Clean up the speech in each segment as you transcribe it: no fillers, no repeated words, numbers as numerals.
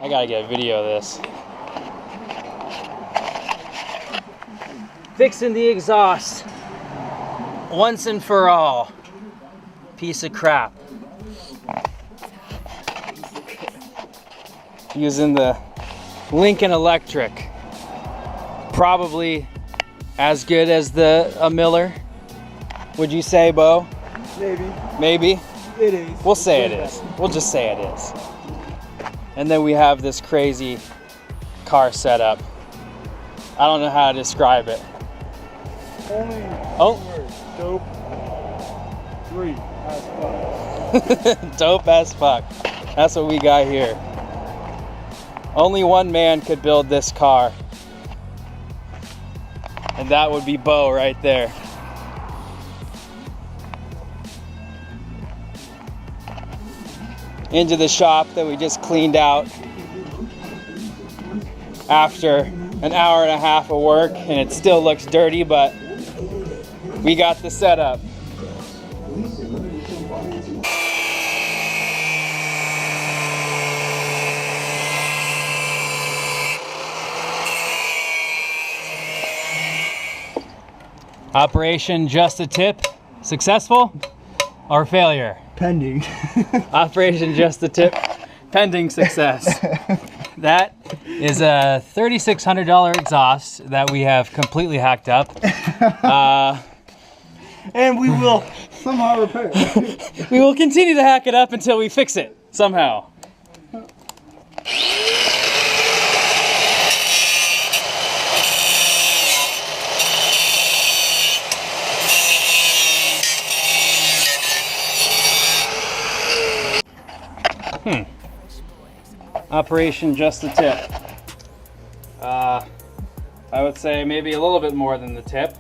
I gotta get a video of this. Fixing the exhaust once and for all. Piece of crap. Using the Lincoln Electric. Probably as good as a Miller. Would you say, Bo? Maybe. Maybe? It is. We'll say it is. We'll just say it is. And then we have this crazy car setup. I don't know how to describe it. Only words. Dope. 3 as fuck. Dope as fuck. That's what we got here. Only one man could build this car. And that would be Bo right there. Into the shop that we just cleaned out after an hour and a half of work, and it still looks dirty, but we got the setup. Operation Just a Tip, successful or failure? Pending. Operation Just a Tip, pending success. That is a $3,600 exhaust that we have completely hacked up. And we will somehow repair it. We will continue to hack it up until we fix it, somehow. Operation Just the Tip. I would say maybe a little bit more than the tip,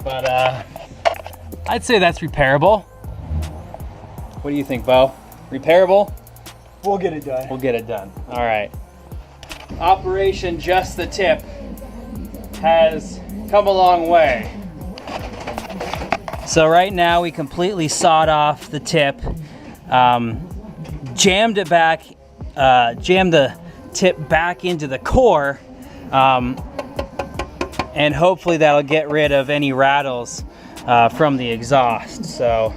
but I'd say that's repairable. What do you think, Bo? Repairable? We'll get it done. We'll get it done. All right. Operation Just the Tip has come a long way. So right now we completely sawed off the tip, jammed it back, jammed the tip back into the core, and hopefully that'll get rid of any rattles from the exhaust. So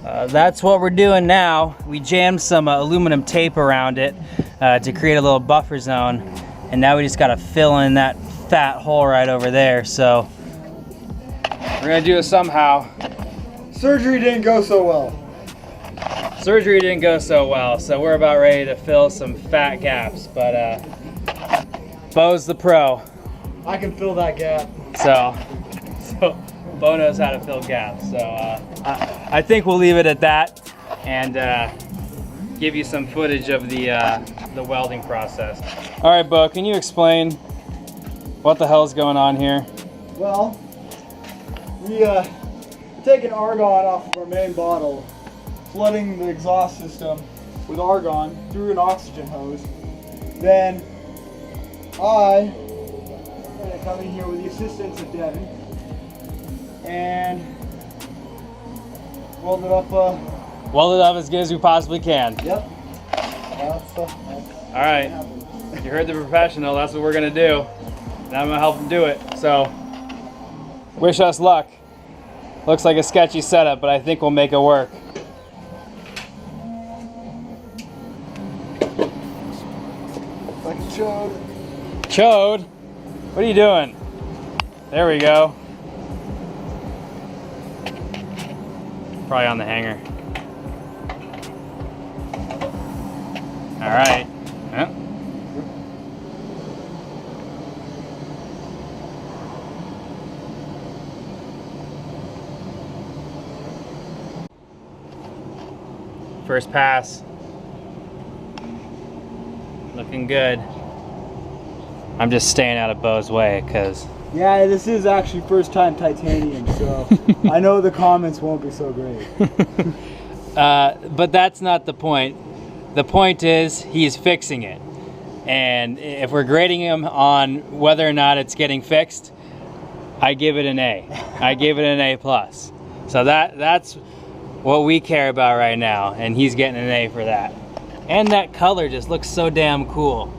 that's what we're doing now. We jammed some aluminum tape around it to create a little buffer zone, and now we just got to fill in that fat hole right over there. So we're gonna do it somehow. Surgery didn't go so well. Surgery didn't go so well, so we're about ready to fill some fat gaps, but Bo's the pro. I can fill that gap. So Bo knows how to fill gaps. So I think we'll leave it at that and give you some footage of the welding process. All right, Bo, can you explain what the hell's going on here? Well, we taking argon off of our main bottle, flooding the exhaust system with argon through an oxygen hose. Then I come in here with the assistance of Devin and weld it up. Weld it up as good as we possibly can. Yep. All right. You heard the professional. That's what we're gonna do. And I'm gonna help him do it. So wish us luck. Looks like a sketchy setup, but I think we'll make it work. Like a chode. Chode? What are you doing? There we go. Probably on the hanger. All right. Yep. First pass. Looking good. I'm just staying out of Bo's way because... Yeah, this is actually first time titanium, so I know the comments won't be so great. But that's not the point. The point is he's fixing it. And if we're grading him on whether or not it's getting fixed, I give it an A. I give it an A+. So that's what we care about right now, and he's getting an A for that. And that color just looks so damn cool.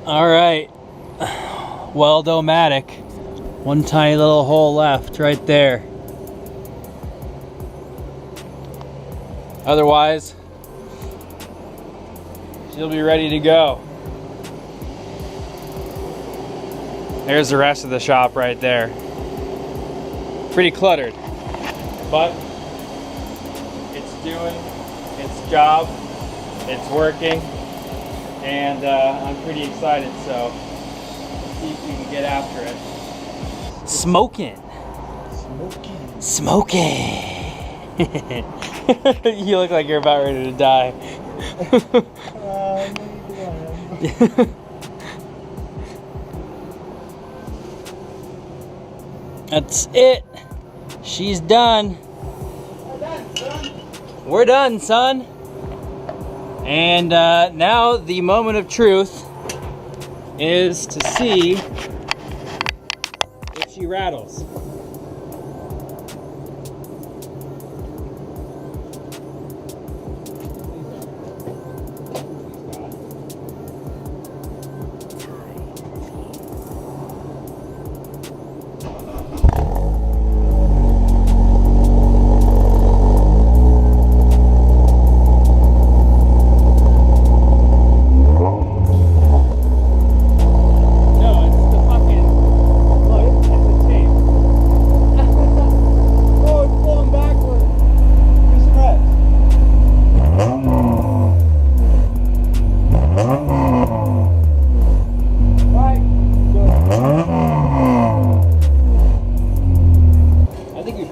All right, Weld-O-Matic. One tiny little hole left right there. Otherwise, she'll be ready to go. There's the rest of the shop right there. Pretty cluttered, but it's doing its job. It's working, and I'm pretty excited, so let's see if we can get after it. Smoking. Smoking. You look like you're about ready to die. That's it. She's done. We're done, son. And now the moment of truth is to see if she rattles.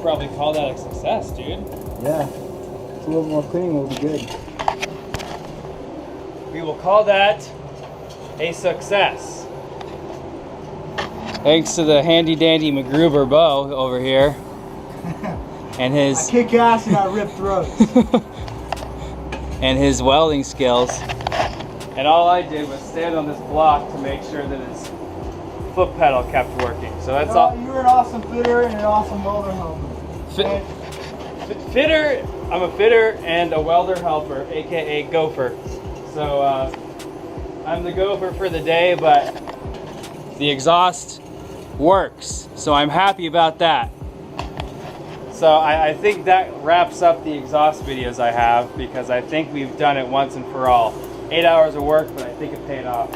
Probably call that a success, dude. Yeah, a little more cleaning will be good. We will call that a success. Thanks to the handy dandy MacGruber bow over here. And his I kick ass and I rip throats. and his welding skills. And all I did was stand on this block to make sure that his foot pedal kept working. So that's all. You're an awesome fitter and an awesome welder helper. Fitter, I'm a fitter and a welder helper, aka gopher. So I'm the gopher for the day, but the exhaust works. So I'm happy about that. So I think that wraps up the exhaust videos I have, because I think we've done it once and for all. 8 hours of work, but I think it paid off.